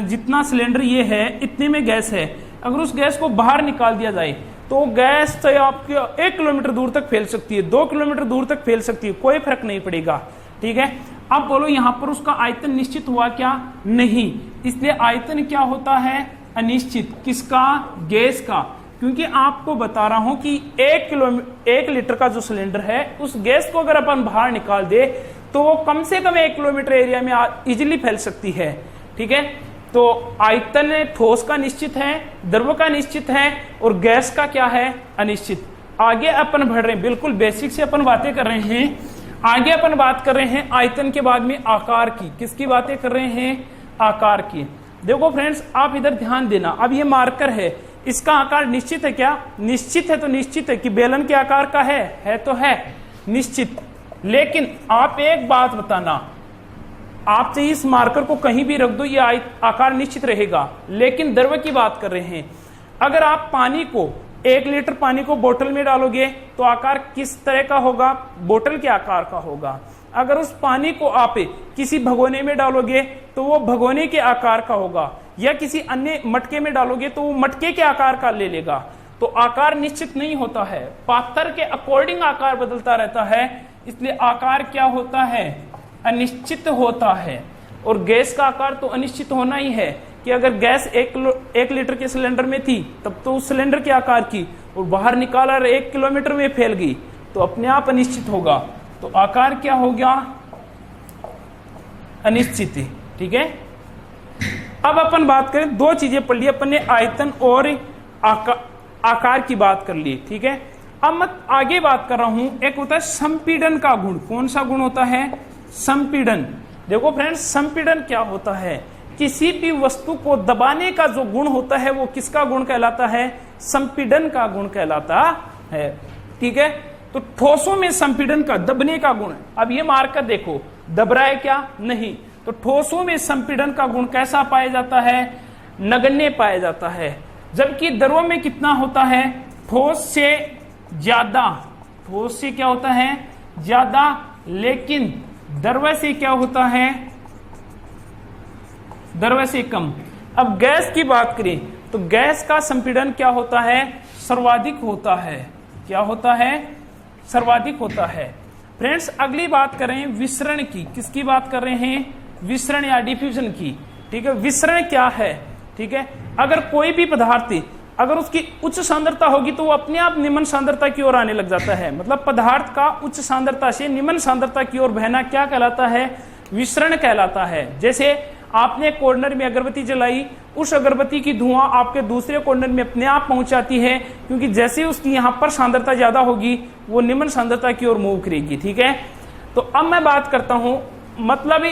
जितना सिलेंडर ये है इतने में गैस है, अगर उस गैस को बाहर निकाल दिया जाए तो गैस तो आपके 1 किलोमीटर दूर तक फैल सकती है, 2 किलोमीटर दूर तक फैल सकती है, कोई फर्क नहीं पड़ेगा। ठीक है, अब बोलो यहां पर उसका आयतन निश्चित हुआ क्या, नहीं, इसलिए आयतन क्या होता है, अनिश्चित। किसका, गैस का, क्योंकि आपको बता रहा हूं कि 1 लीटर का जो सिलेंडर है उस गैस को अगर अपन बाहर निकाल दे तो वो कम से कम 1 किलोमीटर एरिया में इजिली फैल सकती है। ठीक है, तो आयतन ठोस का निश्चित है, द्रव का निश्चित है, और गैस का क्या है, अनिश्चित। आगे अपन बढ़ रहे हैं, बिल्कुल बेसिक से अपन बातें कर रहे हैं। आगे अपन बात कर रहे हैं आयतन के बाद में आकार की। किसकी बातें कर रहे हैं, आकार की। देखो फ्रेंड्स आप इधर ध्यान देना, अब ये मार्कर है, इसका आकार निश्चित है क्या, निश्चित है, तो निश्चित है कि बेलन के आकार का है तो है निश्चित। लेकिन आप एक बात बताना, आप चाहे इस मार्कर को कहीं भी रख दो, ये आकार निश्चित रहेगा। लेकिन द्रव की बात कर रहे हैं, अगर आप पानी को 1 लीटर पानी को बोतल में डालोगे तो आकार किस तरह का होगा, बोतल के आकार का होगा। अगर उस पानी को आप किसी भगोने में डालोगे तो वो भगोने के आकार का होगा, या किसी अन्य मटके में डालोगे तो वो मटके के आकार का ले लेगा। तो आकार निश्चित नहीं होता है, पात्र के अकॉर्डिंग आकार बदलता रहता है, इसलिए आकार क्या होता है, अनिश्चित होता है। और गैस का आकार तो अनिश्चित होना ही है कि अगर गैस 1 लीटर के सिलेंडर में थी तब तो उस सिलेंडर के आकार की, और बाहर निकाला 1 किलोमीटर में फैल गई तो अपने आप अनिश्चित होगा। तो आकार क्या हो गया, अनिश्चित। ठीक है, अब अपन बात करें, 2 चीजें पढ़ ली अपन ने, आयतन और आकार की बात कर ली। ठीक है, अब मैं आगे बात कर रहा हूं, एक होता है संपीड़न का गुण। कौन सा गुण होता है, संपीड़न। देखो फ्रेंड्स संपीड़न क्या होता है, किसी भी वस्तु को दबाने का जो गुण होता है वो किसका गुण कहलाता है, संपीड़न का गुण कहलाता है। ठीक है, तो ठोसों में संपीड़न का, दबने का गुण। अब ये मार्कर देखो, दब रहा है क्या, नहीं, तो ठोसों में संपीड़न का गुण कैसा पाया जाता है, नगण्य पाया जाता है। जबकि द्रव में कितना होता है, ठोस से ज्यादा, ठोस से क्या होता है, ज्यादा, लेकिन द्रव से क्या होता है, द्रव से कम। अब गैस की बात करें तो गैस का संपीड़न क्या होता है, सर्वाधिक होता है। क्या होता है, सर्वाधिक होता है। फ्रेंड्स अगली बात कर रहे हैं विसरण की। किसकी बात कर रहे हैं, विसरण या डिफ्यूजन की। ठीक है, विसरण क्या है, ठीक है, अगर कोई भी पदार्थ अगर उसकी उच्च सांद्रता होगी तो वो अपने आप निम्न सांद्रता की ओर आने लग जाता है। मतलब पदार्थ का उच्च सांद्रता से निम्न सांद्रता की ओर बहना क्या कहलाता है, विसरण कहलाता है। जैसे आपने कॉर्नर में अगरबत्ती जलाई, उस अगरबत्ती की धुआं आपके दूसरे कॉर्नर में अपने आप पहुंच जाती है, क्योंकि जैसे उसकी यहां पर सांद्रता ज्यादा होगी वो निम्न सांद्रता की ओर मूव करेगी। ठीक है, तो अब मैं बात करता हूं, मतलब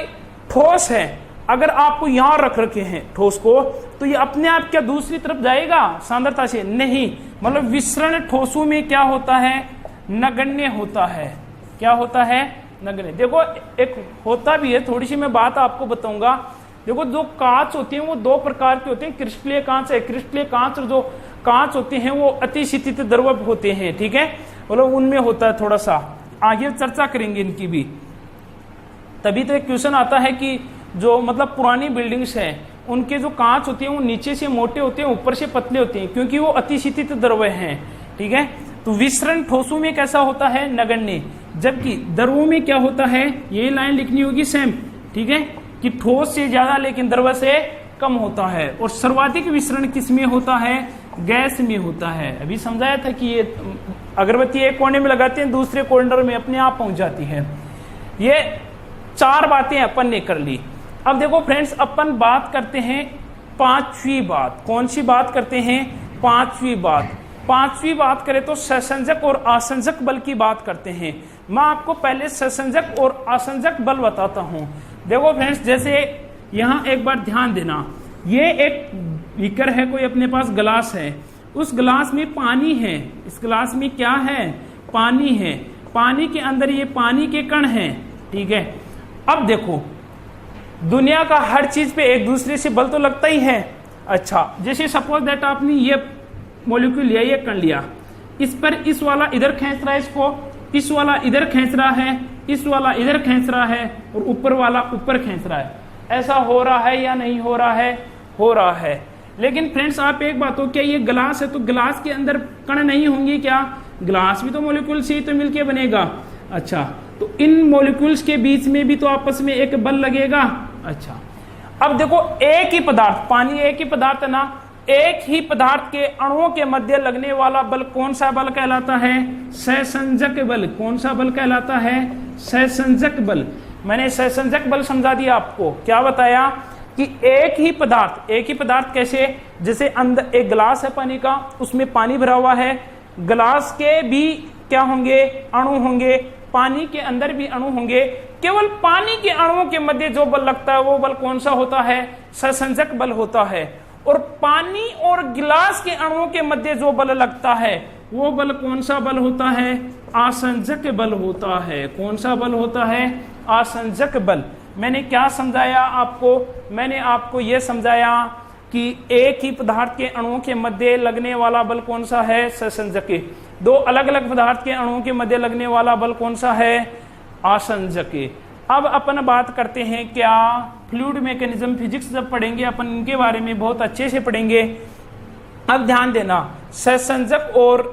ठोस है, अगर आपको यहां रख रखे हैं ठोस को, तो ये अपने आप क्या दूसरी तरफ जाएगा सांद्रता से, नहीं। मतलब विसरण ठोसों में क्या होता है, नगण्य होता है। क्या होता है, नगण्य। देखो एक होता भी है, थोड़ी सी मैं बात आपको बताऊंगा। देखो जो कांच होते हैं वो 2 प्रकार के होते हैं, क्रिस्टलीय कांच है, क्रिस्टलीय कांच, और जो कांच होते हैं वो अतिशीतित द्रव होते हैं। ठीक है, मतलब उनमें होता है थोड़ा सा, आगे चर्चा करेंगे इनकी भी। तभी तो एक क्वेश्चन आता है कि जो मतलब पुरानी बिल्डिंग्स हैं उनके जो कांच होते हैं वो नीचे से मोटे होते हैं, ऊपर से पतले होते हैं, क्योंकि वो अतिशीतित द्रव हैं। ठीक है, तो विसरण ठोसों में कैसा होता है, नगण्य। जबकि द्रवों में क्या होता है, ये लाइन लिखनी होगी सेम। ठीक है, कि ठोस से ज्यादा लेकिन द्रव से कम होता है। और सर्वाधिक विसरण किस में होता है, गैस में होता है। अभी समझाया था कि ये अगरबत्ती एक कोने में लगाते हैं, दूसरे कॉर्नर में अपने आप पहुंच जाती है। ये 4 बातें अपन ने कर ली। अब देखो फ्रेंड्स अपन बात करते हैं 5वीं बात। कौन सी बात करते हैं, 5वीं बात। 5वीं बात करें तो संसंजक और आसंजक बल की बात करते हैं। मैं आपको पहले संसंजक और आसंजक बल बताता हूं। देखो फ्रेंड्स, जैसे यहां एक बार ध्यान देना, ये एक बीकर है, कोई अपने पास गिलास है, उस गिलास में पानी है, इस गिलास में क्या है, पानी है, पानी के अंदर ये पानी के कण हैं, ठीक है। अब देखो दुनिया का हर चीज पे एक दूसरे से बल तो लगता ही है। अच्छा, जैसे सपोज दैट आपने ये मॉलिक्यूल लिया, ये कण लिया, इस पर इस वाला इधर खींच रहा है इसको, इस वाला इधर खींच रहा है, इस वाला इधर खींच रहा है, और ऊपर वाला ऊपर खींच रहा है। ऐसा हो रहा है या नहीं हो रहा है? हो रहा है। लेकिन फ्रेंड्स आप एक बात हो, क्या ये गिलास है तो गिलास के अंदर कण नहीं होंगे क्या? गिलास भी तो मॉलिक्यूल से ही तो मिलके बनेगा। अच्छा, तो इन मॉलिक्यूल्स के बीच में भी तो आपस में एक बल लगेगा। अच्छा, अब देखो एक ही पदार्थ, पानी एक ही पदार्थ है ना, एक ही पदार्थ के अणुओं के मध्य लगने वाला बल कौन सा बल कहलाता है? सहसंजक बल। कौन सा बल कहलाता है? सहसंजक बल। मैंने सहसंजक बल समझा दिया आपको। क्या बताया कि एक ही पदार्थ कैसे, जैसे अंदर एक गिलास है पानी का, उसमें पानी भरा हुआ है, गिलास के भी क्या होंगे? अणु होंगे, पानी के अंदर भी अणु होंगे। केवल पानी के अणुओं के मध्य जो बल लगता है वो बल कौन सा होता है? सहसंजक बल होता है। और पानी और गिलास के अणुओं के मध्य जो बल लगता है वो बल कौन सा बल होता है? आसंजक बल होता है। कौन सा बल होता है? आसंजक बल। मैंने क्या समझाया आपको? मैंने आपको यह समझाया कि एक ही पदार्थ के अणुओं के मध्य लगने वाला बल कौन सा है? सहसंजक। दो अलग अलग पदार्थ के अणुओं के मध्य लगने वाला बल कौन सा है? आसंजक। अब अपन बात करते हैं क्या, फ्लूइड मैकेनिज्म फिजिक्स जब पढ़ेंगे अपन इनके बारे में बहुत अच्छे से पढ़ेंगे। अब ध्यान देना, सहसंजक और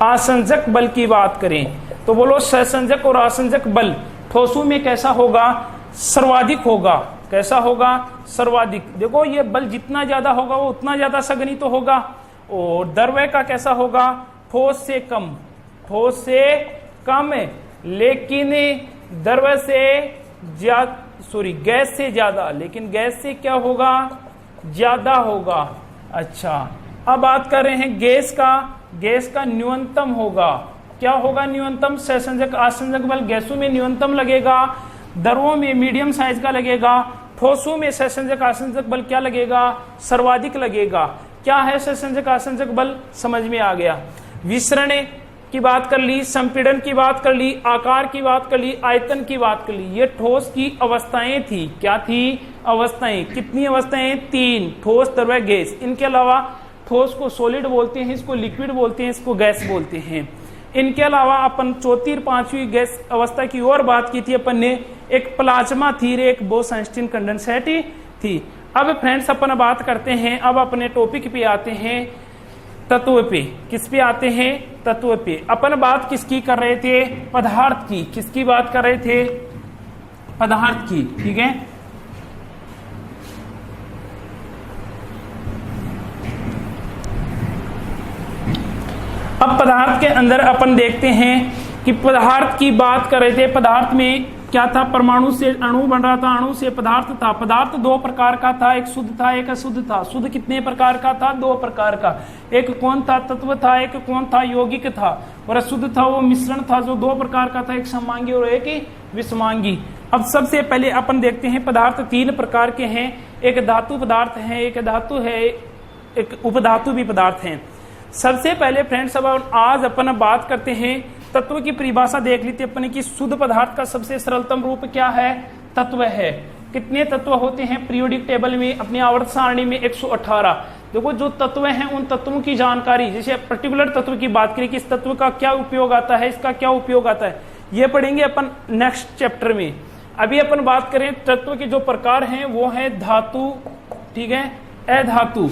आसंजक बल की बात करें तो बोलो सहसंजक और आसंजक बल ठोसों में कैसा होगा? सर्वाधिक होगा। कैसा होगा? सर्वाधिक। देखो ये बल जितना ज्यादा होगा वो उतना ज्यादा सघनी तो होगा। और द्रव्य का कैसा होगा? ठोस से कम। ठोस से कम है, लेकिन द्रव्य से गैस से ज्यादा। लेकिन गैस से क्या होगा? ज्यादा होगा। अच्छा, अब बात कर रहे हैं गैस का। गैस का न्यूनतम होगा। क्या होगा न्यूनतम? सहसंजक आसंजक बल गैसों में न्यूनतम लगेगा, द्रवों में मीडियम साइज का लगेगा, ठोसों में सहसंजक आसंजक बल क्या लगेगा? सर्वाधिक लगेगा। क्या है सहसंजक आसंजक बल? समझ में आ गया। विसरण की बात कर ली, संपीड़न की बात कर ली, आकार की बात कर ली, आयतन की बात कर ली। ये ठोस की अवस्थाएं थी। क्या थी? अवस्थाएं। कितनी अवस्थाएं? 3, ठोस, द्रव्य, गैस। इनके अलावा ठोस को सॉलिड बोलते हैं, इसको लिक्विड बोलते हैं, इसको गैस बोलते हैं। इनके अलावा अपन चौथी और पांचवी गैस अवस्था की और बात की थी अपन ने, एक प्लाज्मा थी, एक बोस-आइंस्टीन कंडेंसेट थी। अब फ्रेंड्स अपन बात करते हैं, अब अपने टॉपिक पे आते हैं, तत्व पे। किस पे आते हैं? तत्व पे। अपन बात किसकी कर रहे थे? पदार्थ की। किसकी बात कर रहे थे? पदार्थ की। ठीक है, अब पदार्थ के अंदर अपन देखते हैं कि पदार्थ की बात कर रहे थे। पदार्थ में क्या था? परमाणु से अणु बन रहा था, अणु से पदार्थ था। पदार्थ दो प्रकार का था, एक शुद्ध था, एक अशुद्ध था। शुद्ध कितने प्रकार का था? 2 प्रकार का। एक कौन था? तत्व था। एक कौन था? यौगिक था। और अशुद्ध था वो मिश्रण था, जो 2 प्रकार का था, एक समांगी और एक विषमांगी। अब सबसे पहले अपन देखते हैं पदार्थ 3 प्रकार के हैं। एक धातु पदार्थ है, एक धातु है, एक उपधातु भी पदार्थ है। सबसे पहले फ्रेंड्स अब आज अपन बात करते हैं तत्व की परिभाषा देख ली थी अपन की। शुद्ध पदार्थ का सबसे सरलतम रूप क्या है? तत्व है। कितने तत्व होते हैं पीरियोडिक टेबल में? अपनी आवर्त सारणी में 118। देखो जो तत्व हैं उन तत्वों की जानकारी, जैसे पर्टिकुलर तत्व की बात करें कि इस तत्व का क्या उपयोग आता है, इसका क्या उपयोग आता है, ये पढ़ेंगे अपन नेक्स्ट चैप्टर में। अभी अपन बात करें तत्व के जो प्रकार हैं वो है धातु, ठीक है, अधातु,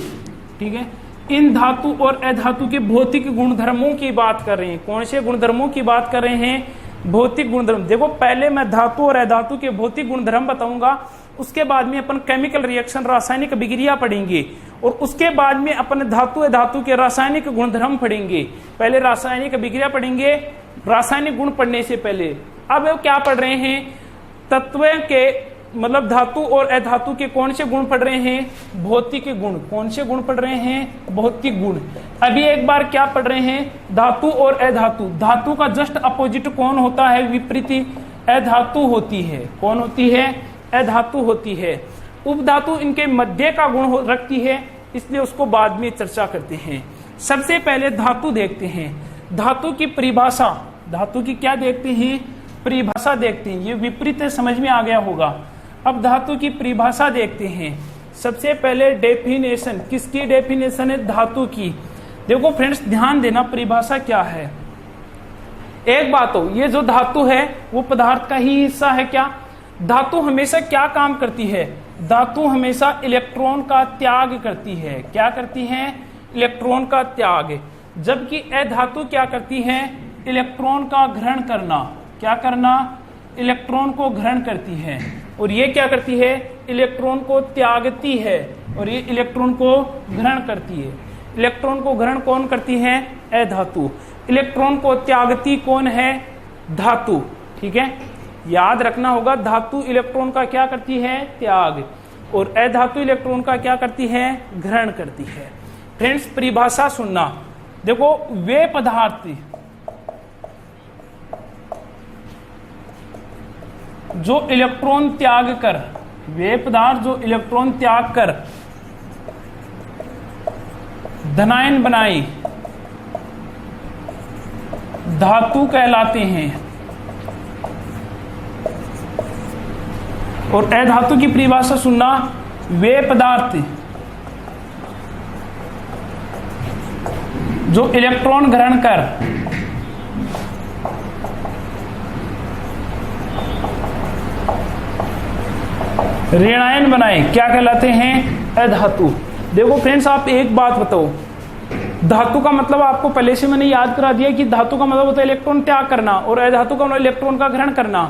ठीक है। इन धातु और अधातु के भौतिक गुणधर्मों की बात कर रहे हैं। कौन से गुणधर्मों की बात कर रहे हैं? भौतिक गुणधर्म। देखो पहले मैं धातु और अधातु के भौतिक गुणधर्म बताऊंगा, उसके बाद में अपन केमिकल रिएक्शन, रासायनिक अभिक्रिया पढ़ेंगे, और उसके बाद में अपन धातु अधातु के रासायनिक गुणधर्म पढ़ेंगे। पहले रासायनिक अभिक्रिया पढ़ेंगे, रासायनिक गुण पढ़ने से पहले। अब क्या पढ़ रहे हैं? तत्व के मतलब धातु और अधातु के कौन से गुण पढ़ रहे हैं? भौतिक गुण। कौन से गुण पढ़ रहे हैं? भौतिक गुण। अभी एक बार क्या पढ़ रहे हैं? धातु और अधातु। धातु का जस्ट अपोजिट कौन होता है? विपरीत अधातु होती है। कौन होती है? अधातु होती है। उपधातु इनके मध्य का गुण रखती है, इसलिए उसको बाद में चर्चा करते हैं। सबसे पहले धातु देखते हैं। धातु की परिभाषा, धातु की क्या देखते हैं? परिभाषा देखते हैं। ये विपरीत समझ में आ गया होगा। अब धातु की परिभाषा देखते हैं। सबसे पहले डेफिनेशन, किसकी डेफिनेशन है? धातु की। देखो फ्रेंड्स, ध्यान देना, परिभाषा क्या है। एक बात हो, ये जो धातु है वो पदार्थ का ही हिस्सा है क्या? धातु हमेशा क्या काम करती है? धातु हमेशा इलेक्ट्रॉन का त्याग करती है। क्या करती है? इलेक्ट्रॉन का त्याग। जबकि अधातु क्या करती है? इलेक्ट्रॉन का ग्रहण करना। क्या करना? इलेक्ट्रॉन को ग्रहण करती है। और ये क्या करती है? इलेक्ट्रॉन को त्यागती है, और ये इलेक्ट्रॉन को ग्रहण करती है। इलेक्ट्रॉन को ग्रहण कौन करती है? अधातु। इलेक्ट्रॉन को त्यागती कौन है? धातु। ठीक है, याद रखना होगा, धातु इलेक्ट्रॉन का क्या करती है? त्याग। और अधातु इलेक्ट्रॉन का क्या करती है? ग्रहण करती है। फ्रेंड्स, परिभाषा सुनना। देखो, वे पदार्थ जो इलेक्ट्रॉन त्याग कर, वे पदार्थ जो इलेक्ट्रॉन त्याग कर धनायन बनाए धातु कहलाते हैं। और अधातु की परिभाषा सुनना, वे पदार्थ जो इलेक्ट्रॉन ग्रहण कर ऋणायन बनाए क्या कहलाते हैं? अधातु। देखो फ्रेंड्स, आप एक बात बताओ, धातु का मतलब आपको पहले से मैंने याद करा दिया कि धातु का मतलब होता है इलेक्ट्रॉन त्याग करना, और अधातु का मतलब इलेक्ट्रॉन का ग्रहण करना।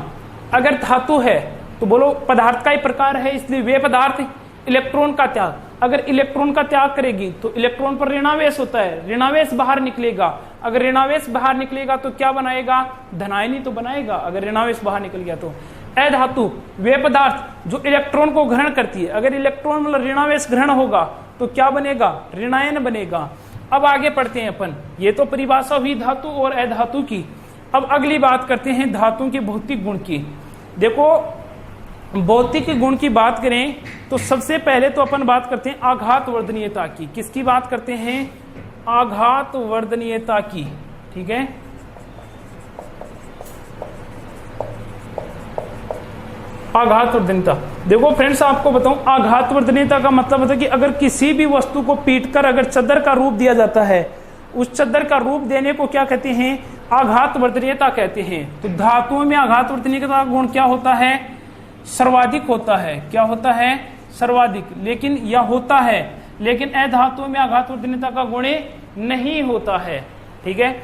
अगर धातु है तो बोलो पदार्थ का ही प्रकार है, इसलिए वे पदार्थ इलेक्ट्रॉन का त्याग। अगर इलेक्ट्रॉन का त्याग करेगी तो इलेक्ट्रॉन पर ऋणावेश होता है, ऋणावेश बाहर निकलेगा। अगर ऋणावेश बाहर निकलेगा तो क्या बनाएगा? धनायनी तो बनाएगा, अगर ऋणावेश बाहर निकल गया तो। अधातु वे पदार्थ जो इलेक्ट्रॉन को ग्रहण करती है। अगर इलेक्ट्रॉन मतलब ऋणावेश ग्रहण होगा तो क्या बनेगा? ऋणायन बनेगा। अब आगे पढ़ते हैं अपन। ये तो परिभाषा हुई धातु और अधातु की। अब अगली बात करते हैं धातु के भौतिक गुण की। देखो, भौतिक गुण की बात करें तो सबसे पहले तो अपन बात करते हैं आघात वर्धनीयता की। किसकी बात करते हैं? आघात वर्धनीयता की। ठीक है, आघात वर्धनीयता। देखो फ्रेंड्स, आपको बताऊं, आघात वर्धनीयता का मतलब होता है कि अगर किसी भी वस्तु को पीटकर अगर चद्दर का रूप दिया जाता है, उस चद्दर का रूप देने को क्या कहते हैं? आघात वर्धनीयता कहते हैं। तो धातुओं में आघात वर्धनीयता का गुण क्या होता है? सर्वाधिक होता है। क्या होता है? सर्वाधिक। लेकिन यह होता है, लेकिन अधातुओं में आघात वर्धनीयता का गुण नहीं होता है। ठीक है,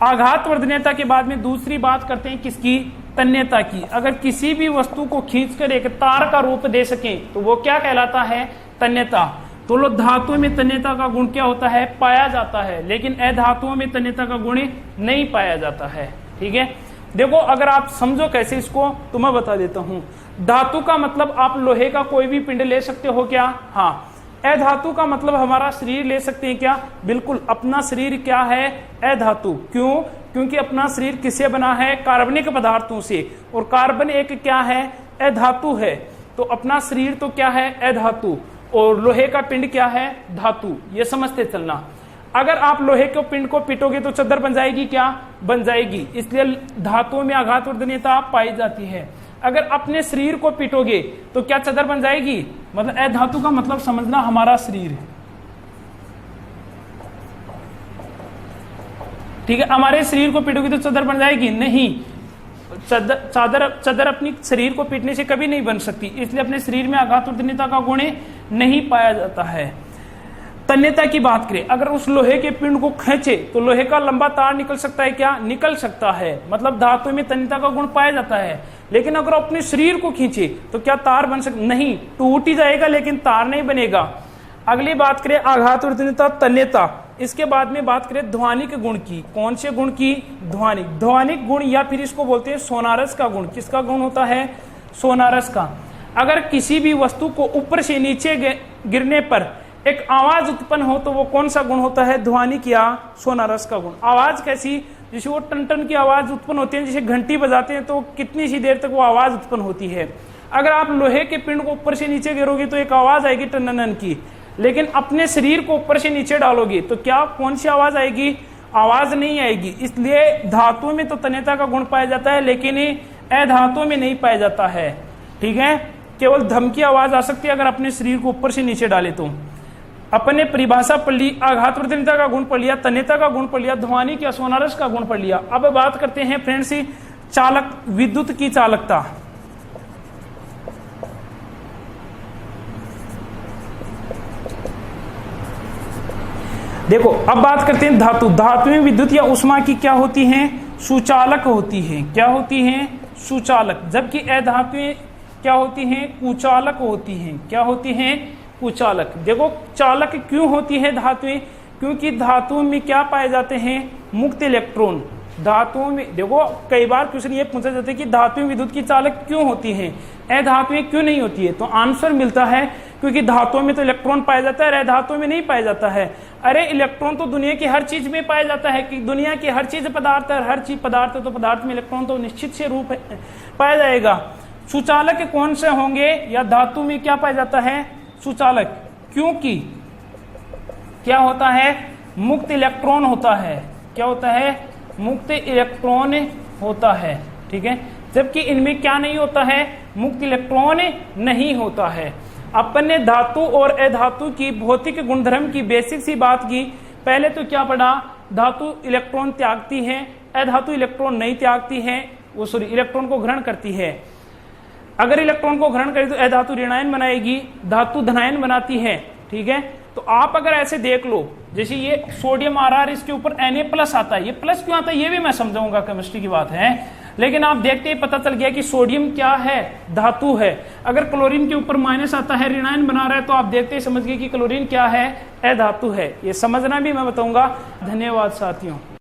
आघात वर्धनीयता के बाद में दूसरी बात करते हैं किसकी? तन्यता की। अगर किसी भी वस्तु को खींचकर एक तार का रूप दे सकें तो वो क्या कहलाता है? तन्यता। तो लो धातुओं में तन्यता का गुण क्या होता है? पाया जाता है, लेकिन अधातुओं में तन्यता का गुण नहीं पाया जाता है। ठीक है, देखो अगर आप समझो कैसे इसको, तो मैं बता देता हूं। धातु का मतलब आप लोहे का कोई भी पिंड ले सकते हो क्या? हाँ। अधातु का मतलब हमारा शरीर ले सकते हैं क्या? बिल्कुल। अपना शरीर क्या है? अधातु। क्यों? क्योंकि अपना शरीर किससे बना है? कार्बनिक पदार्थों से, और कार्बन एक क्या है? अधातु है। तो अपना शरीर तो क्या है? अधातु। और लोहे का पिंड क्या है? धातु। ये समझते चलना। अगर आप लोहे के पिंड को पीटोगे तो चद्दर बन जाएगी क्या? बन जाएगी। इसलिए धातुओं में आघात वर्धनीयता पाई जाती है। अगर अपने शरीर को पीटोगे तो क्या चद्दर बन जाएगी? मतलब अधातु का मतलब समझना हमारा शरीर है। ठीक है, हमारे शरीर को पीटोगे तो चद्दर बन जाएगी? नहीं। चद्दर अपनी शरीर को पीटने से कभी नहीं बन सकती, इसलिए अपने शरीर में आघात वर्धनीयता का गुण नहीं पाया जाता है। तन्यता की बात करें, अगर उस लोहे के पिंड को खींचे तो लोहे का लंबा तार निकल सकता है क्या? निकल सकता है। मतलब धातु में तन्यता का गुण पाया जाता है। लेकिन अगर अपने शरीर को खींचे तो क्या तार बन सकता? नहीं, टूट ही जाएगा लेकिन तार नहीं बनेगा। अगली बात करें आघात वर्धनीयता, तन्यता। इसके बाद में बात करें ध्वनिक गुण की। कौन से गुण की? ध्वनिक। ध्वनिक गुण या फिर इसको बोलते हैं सोनारस का गुण। किसका गुण होता है? सोनारस का। अगर किसी भी वस्तु को ऊपर से नीचे गिरने पर एक आवाज उत्पन्न हो तो वो कौन सा गुण होता है? ध्वनिक या सोनारस का गुण। आवाज कैसी? जैसे वो टन टन की आवाज उत्पन्न होती है, जैसे घंटी बजाते हैं तो कितनी सी देर तक वो आवाज उत्पन्न होती है। अगर आप लोहे के पिंड को ऊपर से नीचे गिरोगे तो एक आवाज आएगी टन की, लेकिन अपने शरीर को ऊपर से नीचे डालोगे तो क्या कौन सी आवाज आएगी? आवाज नहीं आएगी। इसलिए धातुओं में तो तन्यता का गुण पाया जाता है, लेकिन अधातुओं में नहीं पाया जाता है। ठीक है, केवल धम की आवाज आ सकती है अगर अपने शरीर को ऊपर से नीचे डाले तो। अपन ने परिभाषा पढ़ ली, आघात प्रतीयता का गुण पढ़ लिया, तन्यता का गुण पढ़ लिया, ध्वनिक या सोनारस का गुण पढ़ लिया। अब बात करते हैं फ्रेंड्स चालक विद्युत की चालकता। देखो अब बात करते हैं धातु। धातु में विद्युत या उष्मा की क्या होती हैं? सुचालक होती हैं। क्या होती हैं? सुचालक। जबकि अधातुएं क्या होती हैं? कुचालक होती हैं। क्या होती हैं? कुचालक। देखो चालक क्यों होती है धातुएं? क्योंकि धातुओं में क्या पाए जाते हैं? मुक्त इलेक्ट्रॉन। धातुओं में देखो कई बार क्वेश्चन ये पूछा जाता है कि धातुएं विद्युत की चालक क्यों होती हैं, अधातुएं क्यों नहीं होती है? तो आंसर मिलता है क्योंकि धातुओं में तो इलेक्ट्रॉन पाया जाता है, अधातुओं में नहीं पाया जाता है। अरे इलेक्ट्रॉन तो दुनिया की हर चीज में पाया जाता है, कि दुनिया की हर चीज पदार्थ है, हर चीज पदार्थ है, तो पदार्थ में इलेक्ट्रॉन तो निश्चित से रूप पाया जाएगा। सुचालक कौन से होंगे? या धातु में क्या पाया जाता है? सुचालक। क्योंकि क्या होता है? मुक्त इलेक्ट्रॉन होता है। क्या होता है? मुक्त इलेक्ट्रॉन होता है। ठीक है, जबकि इनमें क्या नहीं होता है? मुक्त इलेक्ट्रॉन नहीं होता है। अपन ने धातु और अधातु की भौतिक गुणधर्म की बेसिक सी बात की। पहले तो क्या पढ़ा? धातु इलेक्ट्रॉन त्यागती है, अधातु इलेक्ट्रॉन नहीं त्यागती है, वो सॉरी इलेक्ट्रॉन को ग्रहण करती है। अगर इलेक्ट्रॉन को ग्रहण करे तो अधातु ऋणायन बनाएगी, धातु धनायन बनाती है। ठीक है, तो आप अगर ऐसे देख लो, जैसे ये सोडियम आ रहा है, इसके ऊपर Na+ आता है। ये प्लस क्यों आता है ये भी मैं समझाऊंगा, केमिस्ट्री की बात है। लेकिन आप देखते ही पता चल गया कि सोडियम क्या है? धातु है। अगर क्लोरीन के ऊपर माइनस आता है, ऋणायन बना रहा है, तो आप देखते ही समझ गए कि क्लोरीन क्या है? अधातु है। ये समझना भी मैं बताऊंगा। धन्यवाद साथियों।